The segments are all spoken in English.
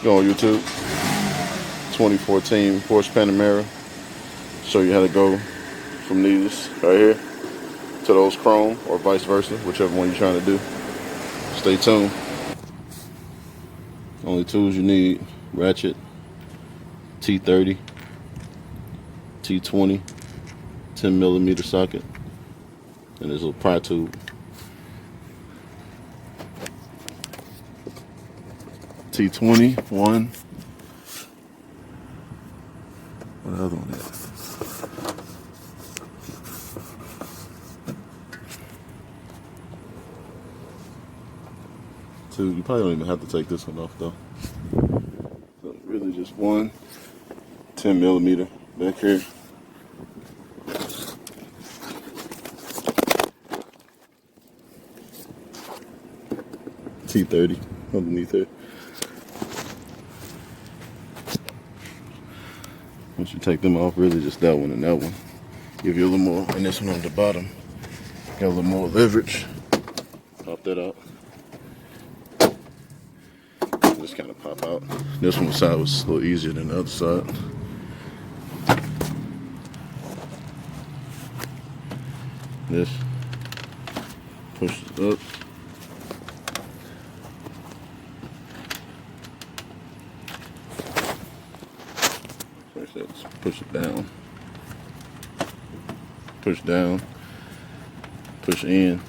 Go on YouTube. 2014 Porsche Panamera. Show you how to go from these right here to those chrome, or vice versa, whichever one you're trying to do. Stay tuned. Only tools you need: ratchet, T30, T20, 10mm socket, and this little pry tube. T20, one. What the other one is? Two. You probably don't even have to take this one off though. So really just one 10mm back here. T30 underneath here. Once you take them off, really just that one and that one. Give you a little more, and this one on the bottom got a little more leverage. Pop that out. Just kind of pop out. This one side was a little easier than the other side. This pushes up. Just push it down. Push down. Push in.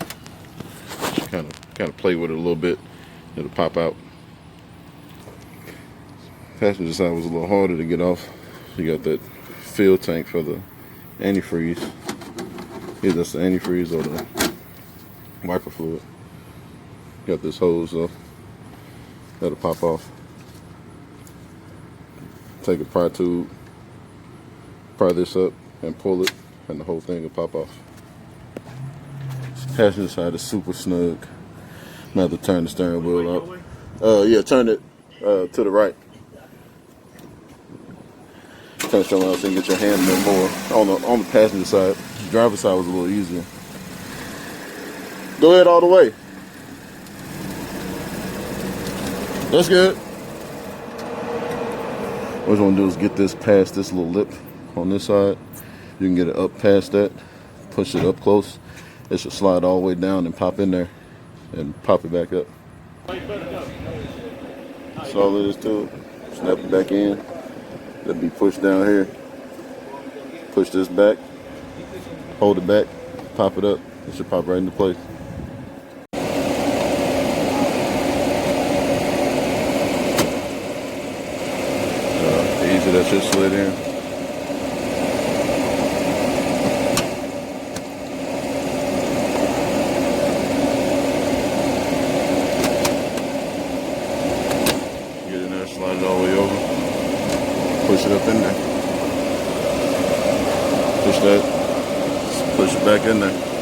Just kind of play with it a little bit. It'll pop out. Passenger side was a little harder to get off. You got that fill tank for the antifreeze. Either that's the antifreeze or the wiper fluid. Got this hose though. That'll pop off. Take a pry tube, pry this up and pull it, and the whole thing will pop off. Passenger side is super snug. I'm gonna have to turn the steering wheel up. Yeah, turn it to the right. Turn it around so you can get your hand in there more. On the passenger side, the driver's side was a little easier. Go ahead all the way. That's good. What you want to do is get this past this little lip on this side. You can get it up past that, push it up close. It should slide all the way down and pop in there and pop it back up. That's all it is to it. Snap it back in. That'll be pushed down here. Push this back, hold it back, pop it up. It should pop right into place. Easy, that just slid in. Get in there, slide it all the way over. Push it up in there. Push that. Push it back in there.